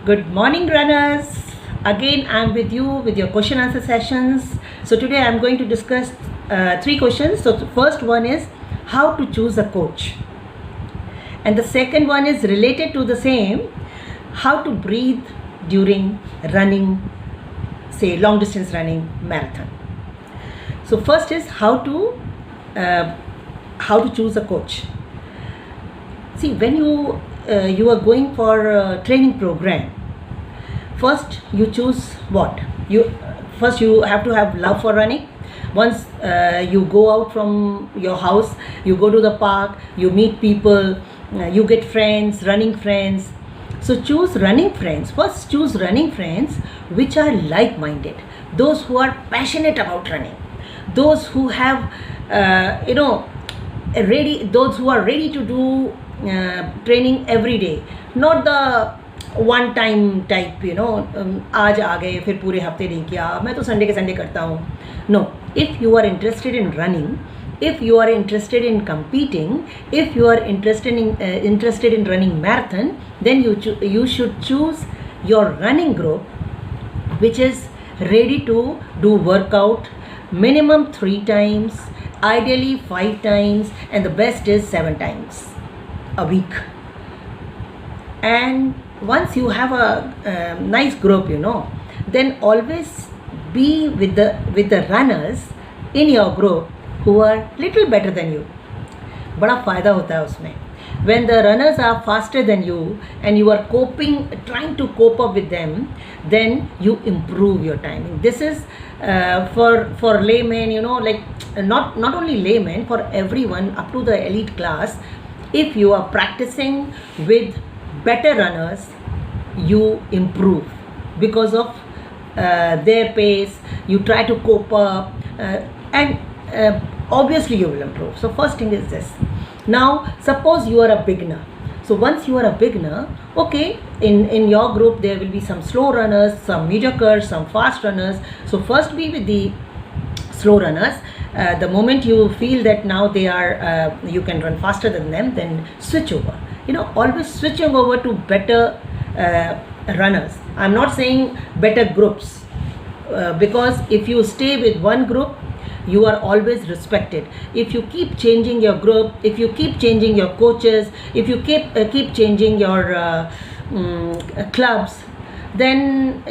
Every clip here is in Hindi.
Good morning, runners. Again, I'm with you with your question answer sessions. So today I'm going to discuss three questions. So the first one is how to choose a coach, and the second one is related to the same, how to breathe during running, say long distance running, marathon. So first is how to choose a coach. See, when you are going for a training program, first you choose what you first you have to have love for running. Once you go out from your house, you go to the park, you meet people, you get friends, running friends. So choose running friends. First choose running friends which are like-minded, those who are passionate about running, those who have those who are ready to do training every day, not the one time type आज आ गए फिर पूरे हफ्ते नहीं किया, मैं तो संडे के संडे करता हूँ. No, if you are interested in running, if you are interested in competing, if you are interested in running marathon, then you should choose your running group which is ready to do workout minimum 3 times, ideally 5 times, and the best is 7 times a week. And once you have a nice group, then always be with the runners in your group who are little better than you. बड़ा फ़ायदा होता है उसमें. When the runners are faster than you and you are trying to cope up with them, then you improve your timing. This is for laymen, like not only laymen, for everyone up to the elite class. If you are practicing with better runners, you improve because of their pace. You try to cope up and obviously you will improve. So first thing is this. Now suppose you are a beginner. So once you are a beginner, okay, in your group there will be some slow runners, some mediocre, some fast runners. So first be with the slow runners. The moment you feel that now they are you can run faster than them, then switch over. Always switching over to better runners. I'm not saying better groups, because if you stay with one group, you are always respected. If you keep changing your group, if you keep changing your coaches, if you keep changing your clubs, then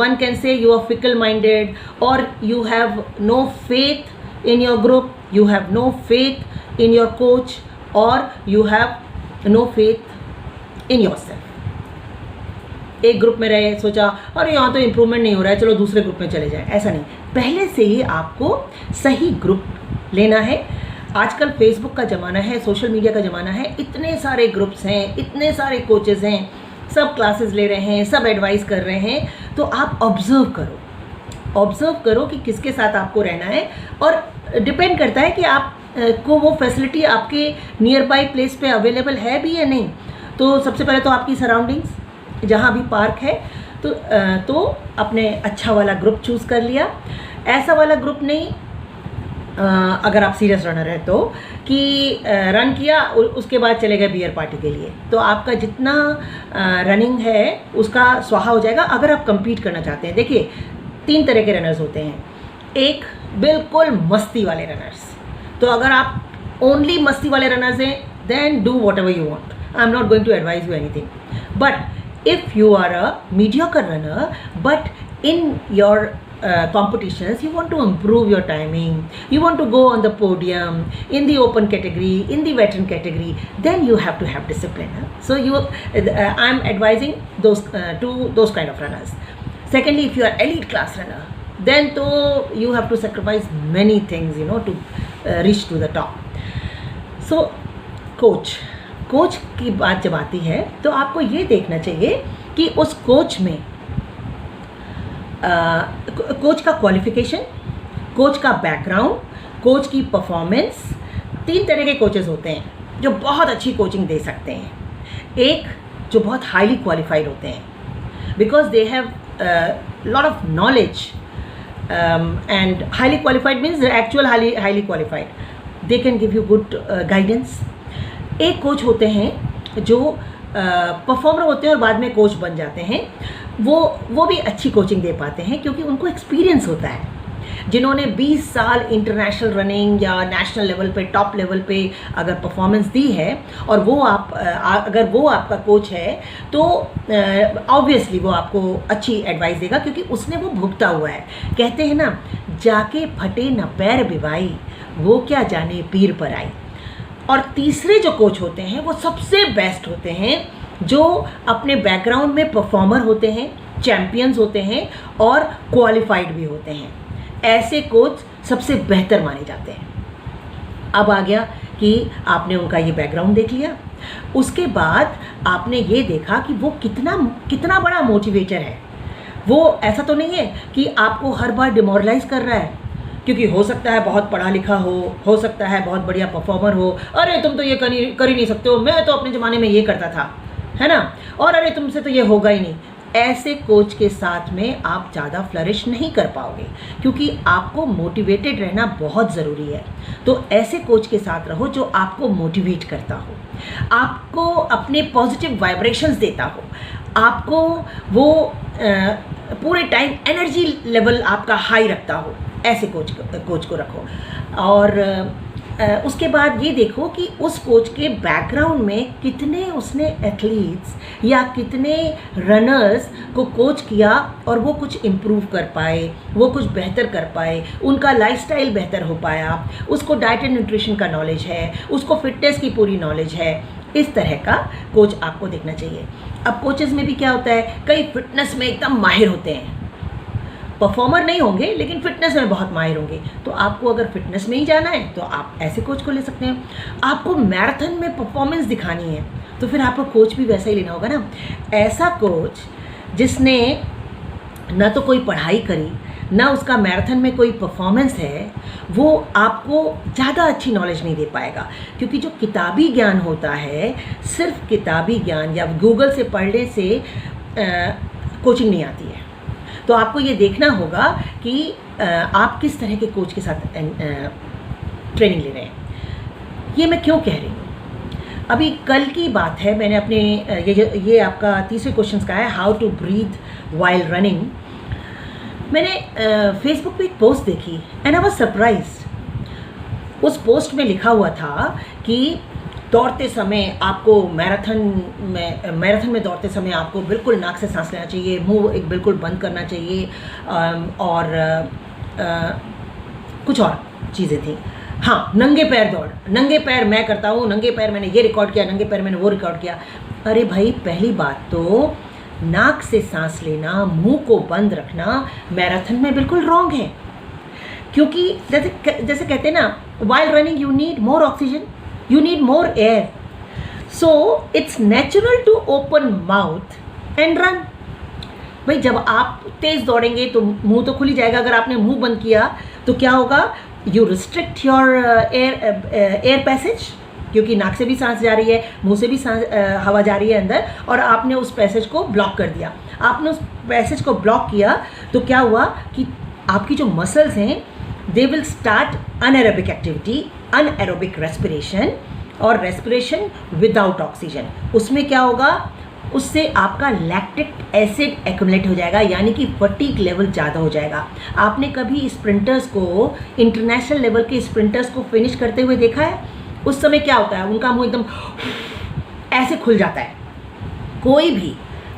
one can say you are fickle-minded, or you have no faith in your group, you have no faith in your coach, और you have no faith in yourself. एक ग्रुप में रहे, सोचा अरे यहाँ तो इम्प्रूवमेंट नहीं हो रहा है, चलो दूसरे ग्रुप में चले जाएं. ऐसा नहीं, पहले से ही आपको सही ग्रुप लेना है. आजकल फेसबुक का ज़माना है, सोशल मीडिया का ज़माना है, इतने सारे ग्रुप्स हैं, इतने सारे कोचेज़ हैं, सब क्लासेस ले रहे हैं, सब एडवाइस कर रहे हैं. तो आप ऑब्ज़र्व करो कि किसके साथ आपको रहना है, और डिपेंड करता है कि आप को वो फैसिलिटी आपके नियर बाई प्लेस पे अवेलेबल है भी या नहीं. तो सबसे पहले तो आपकी सराउंडिंग्स, जहाँ भी पार्क है, तो अपने अच्छा वाला ग्रुप चूज़ कर लिया. ऐसा वाला ग्रुप नहीं, अगर आप सीरियस रनर है तो, कि रन किया उसके बाद चले गए बियर पार्टी के लिए, तो आपका जितना रनिंग है उसका स्वाहा हो जाएगा. अगर आप compete करना चाहते हैं, देखिए 3 तरह के रनर्स होते हैं. एक बिल्कुल मस्ती वाले रनर्स. तो अगर आप ओनली मस्ती वाले रनर्स हैं, then do whatever you want. I am not going to advise you anything. But if you are a mediocre runner, but in your competitions, you want to improve your timing, you want to go on the podium in the open category, in the veteran category, then you have to have discipline. So I'm advising those kind of runners. Secondly, if you are elite class runner, then you have to sacrifice many things to reach to the top. So coach की बात जब आती है, तो आपको ये देखना चाहिए कि उस कोच में कोच का क्वालिफिकेशन, कोच का बैकग्राउंड, कोच की परफॉर्मेंस. 3 तरह के कोचेस होते हैं जो बहुत अच्छी कोचिंग दे सकते हैं. एक जो बहुत हाईली क्वालिफाइड होते हैं, because they have lot of knowledge, and highly qualified means actual highly qualified. They can give you good guidance. एक कोच होते हैं जो परफॉर्मर होते हैं और बाद में कोच बन जाते हैं, वो भी अच्छी कोचिंग दे पाते हैं क्योंकि उनको एक्सपीरियंस होता है। जिन्होंने 20 साल इंटरनेशनल रनिंग या नेशनल लेवल पे, टॉप लेवल पे अगर परफॉर्मेंस दी है और अगर वो आपका कोच है तो ऑब्वियसली वो आपको अच्छी एडवाइस देगा क्योंकि उसने वो भुगता हुआ है। कहते हैं ना, जाके फटे न पैर बिवाई, वो क्या जाने पीर पर आई। और तीसरे जो कोच होते हैं वो सबसे बेस्ट होते हैं, जो अपने बैकग्राउंड में परफॉर्मर होते हैं, चैम्पियंस होते हैं और क्वालिफाइड भी होते हैं। ऐसे कोच सबसे बेहतर माने जाते हैं। अब आ गया कि आपने उनका ये बैकग्राउंड देख लिया, उसके बाद आपने ये देखा कि वो कितना बड़ा मोटिवेटर है। वो ऐसा तो नहीं है कि आपको हर बार डिमोरलाइज कर रहा है, क्योंकि हो सकता है बहुत पढ़ा लिखा हो सकता है बहुत बढ़िया परफॉर्मर हो, अरे तुम तो ये कर ही नहीं सकते हो, मैं तो अपने ज़माने में ये करता था, है ना, और अरे तुमसे तो ये होगा ही नहीं। ऐसे कोच के साथ में आप ज़्यादा फ्लरिश नहीं कर पाओगे क्योंकि आपको मोटिवेटेड रहना बहुत ज़रूरी है। तो ऐसे कोच के साथ रहो जो आपको मोटिवेट करता हो, आपको अपने पॉजिटिव वाइब्रेशंस देता हो, आपको वो पूरे टाइम एनर्जी लेवल आपका हाई रखता हो। ऐसे कोच को रखो। और उसके बाद ये देखो कि उस कोच के बैकग्राउंड में कितने उसने एथलीट्स या कितने रनर्स को कोच किया और वो कुछ इम्प्रूव कर पाए, वो कुछ बेहतर कर पाए, उनका लाइफस्टाइल बेहतर हो पाया, उसको डाइट एंड न्यूट्रिशन का नॉलेज है, उसको फिटनेस की पूरी नॉलेज है। इस तरह का कोच आपको देखना चाहिए। अब कोचेज़ में भी क्या होता है, कई फिटनेस में एकदम माहिर होते हैं, परफॉर्मर नहीं होंगे लेकिन फिटनेस में बहुत माहिर होंगे। तो आपको अगर फिटनेस में ही जाना है तो आप ऐसे कोच को ले सकते हैं। आपको मैराथन में परफॉर्मेंस दिखानी है तो फिर आपको कोच भी वैसा ही लेना होगा ना। ऐसा कोच जिसने ना तो कोई पढ़ाई करी, ना उसका मैराथन में कोई परफॉर्मेंस है, वो आपको ज़्यादा अच्छी नॉलेज नहीं दे पाएगा। क्योंकि जो किताबी ज्ञान होता है, सिर्फ किताबी ज्ञान या गूगल से पढ़ने से कोचिंग नहीं आती है। तो आपको ये देखना होगा कि आप किस तरह के कोच के साथ ट्रेनिंग ले रहे हैं। ये मैं क्यों कह रही हूँ, अभी कल की बात है, मैंने अपने ये आपका तीसरे क्वेश्चन का है, how to breathe while running. मैंने फेसबुक पे एक पोस्ट देखी एंड आई वाज सरप्राइज्ड। उस पोस्ट में लिखा हुआ था कि दौड़ते समय आपको मैराथन में दौड़ते समय आपको बिल्कुल नाक से सांस लेना चाहिए, मुंह एक बिल्कुल बंद करना चाहिए, और कुछ और चीज़ें थी। हाँ, नंगे पैर दौड़, नंगे पैर मैं करता हूँ, नंगे पैर मैंने ये रिकॉर्ड किया, नंगे पैर मैंने वो रिकॉर्ड किया। अरे भाई, पहली बात तो नाक से सांस लेना, मुंह को बंद रखना मैराथन में बिल्कुल रॉन्ग है। क्योंकि जैसे कहते हैं ना, while running you need more oxygen, you need more air, so it's natural to open mouth and run। भाई, जब आप तेज़ दौड़ेंगे तो मुंह तो खुल ही जाएगा। अगर आपने मुंह बंद किया तो क्या होगा, you restrict your air passage, क्योंकि नाक से भी सांस जा रही है, मुंह से भी हवा जा रही है अंदर, और आपने उस पैसेज को ब्लॉक कर दिया। आपने उस पैसेज को ब्लॉक किया तो क्या हुआ कि आपकी जो मसल्स हैं, they will start anaerobic activity, anaerobic respiration, और रेस्पिरेशन विदाउट ऑक्सीजन। उसमें क्या होगा, उससे आपका लैक्टिक एसिड एक्युमुलेट हो जाएगा, यानी कि फटीग लेवल ज़्यादा हो जाएगा। आपने कभी स्प्रिंटर्स को, इंटरनेशनल लेवल के स्प्रिंटर्स को फिनिश करते हुए देखा है? उस समय क्या होता है, उनका मुंह एकदम ऐसे खुल जाता है। कोई भी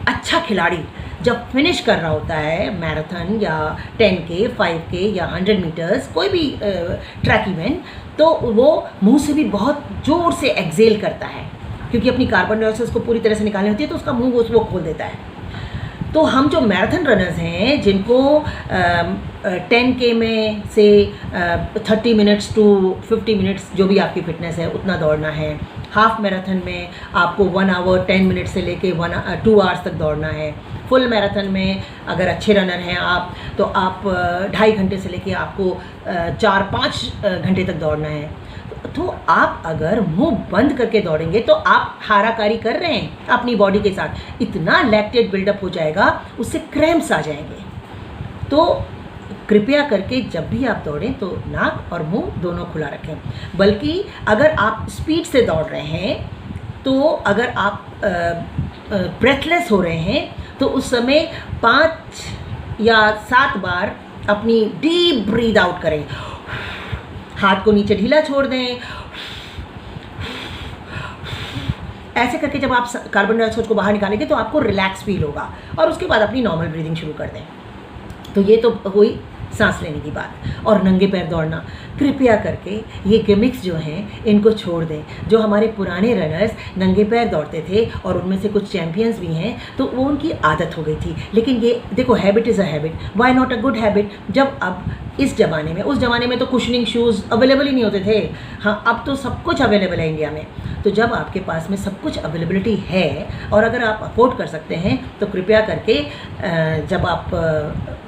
अच्छा खिलाड़ी जब फिनिश कर रहा होता है मैराथन या 10K, 5K या 100 मीटर्स, कोई भी ट्रैक इवेंट, तो वो मुंह से भी बहुत ज़ोर से एक्सेल करता है, क्योंकि अपनी कार्बन डाइऑक्साइड को पूरी तरह से निकालनी होती है, तो उसका मुंह वो खोल देता है। तो हम जो मैराथन रनर्स हैं, जिनको 10K में से 30 मिनट्स टू 50 मिनट्स, जो भी आपकी फिटनेस है उतना दौड़ना है। हाफ मैराथन में आपको 1 आवर 10 मिनट से लेके 2 आवर्स तक दौड़ना है। फुल मैराथन में अगर अच्छे रनर हैं आप, तो आप 2.5 घंटे से लेके आपको 4-5 घंटे तक दौड़ना है। तो आप अगर मुंह बंद करके दौड़ेंगे तो आप हाराकारी कर रहे हैं अपनी बॉडी के साथ। इतना लैक्टेट बिल्डअप हो जाएगा, उससे क्रैम्प्स आ जाएंगे। तो कृपया करके जब भी आप दौड़ें तो नाक और मुंह दोनों खुला रखें। बल्कि अगर आप स्पीड से दौड़ रहे हैं तो अगर आप ब्रेथलेस हो रहे हैं तो उस समय 5 या 7 बार अपनी डीप ब्रीद आउट करें, हाथ को नीचे ढीला छोड़ दें। ऐसे करके जब आप कार्बन डाइऑक्साइड को बाहर निकालेंगे तो आपको रिलैक्स फील होगा, और उसके बाद अपनी नॉर्मल ब्रीदिंग शुरू कर दें। तो ये तो हुई सांस लेने की बात। और नंगे पैर दौड़ना, कृपया करके ये गिमिक्स जो हैं इनको छोड़ दें। जो हमारे पुराने रनर्स नंगे पैर दौड़ते थे और उनमें से कुछ चैम्पियंस भी हैं, तो वो उनकी आदत हो गई थी। लेकिन ये देखो, habit is a habit, why not a good habit. जब अब इस ज़माने में, उस ज़माने में तो कुशनिंग शूज़ अवेलेबल ही नहीं होते थे। हाँ, अब तो सब कुछ अवेलेबल है इंडिया में। तो जब आपके पास में सब कुछ अवेलेबिलिटी है और अगर आप अफोर्ड कर सकते हैं, तो कृपया करके जब आप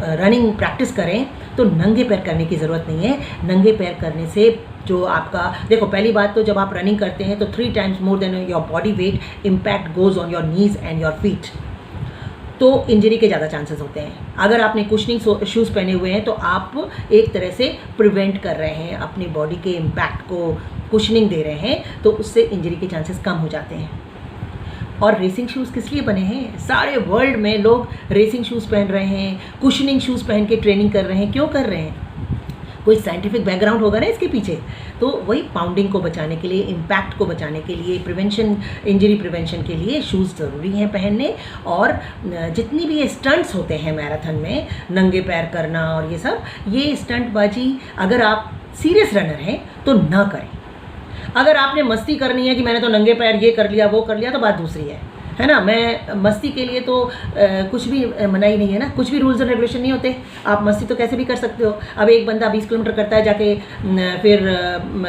रनिंग प्रैक्टिस करें तो नंगे पैर करने की ज़रूरत नहीं है। नंगे पैर करने से जो आपका, देखो पहली बात तो जब आप रनिंग करते हैं तो 3 times more than your body weight impact goes on your knees and your feet, तो इंजरी के ज़्यादा चांसेस होते हैं। अगर आपने कुशनिंग शूज़ पहने हुए हैं तो आप एक तरह से प्रिवेंट कर रहे हैं अपनी बॉडी के इम्पैक्ट को, कुशनिंग दे रहे हैं, तो उससे इंजरी के चांसेस कम हो जाते हैं। और रेसिंग शूज़ किस लिए बने हैं? सारे वर्ल्ड में लोग रेसिंग शूज़ पहन रहे हैं, कुशनिंग शूज़ पहन के ट्रेनिंग कर रहे हैं। क्यों कर रहे हैं? कोई साइंटिफिक बैकग्राउंड होगा ना इसके पीछे। तो वही पाउंडिंग को बचाने के लिए, इम्पैक्ट को बचाने के लिए, प्रिवेंशन, इंजरी प्रिवेंशन के लिए शूज़ ज़रूरी हैं पहनने। और जितनी भी ये स्टंट्स होते हैं मैराथन में, नंगे पैर करना और ये सब, ये स्टंटबाजी अगर आप सीरियस रनर हैं तो ना करें। अगर आपने मस्ती करनी है कि मैंने तो नंगे पैर ये कर लिया वो कर लिया, तो बात दूसरी है ना। मैं मस्ती के लिए तो कुछ भी मनाही नहीं है ना, कुछ भी रूल्स एंड रेगुलेशन नहीं होते। आप मस्ती तो कैसे भी कर सकते हो। अब एक बंदा 20 किलोमीटर करता है जाके, फिर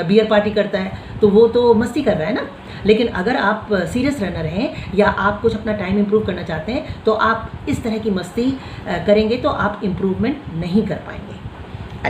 बियर पार्टी करता है, तो वो तो मस्ती कर रहा है ना। लेकिन अगर आप सीरियस रनर हैं या आप कुछ अपना टाइम इम्प्रूव करना चाहते हैं, तो आप इस तरह की मस्ती करेंगे तो आप इम्प्रूवमेंट नहीं कर पाएंगे।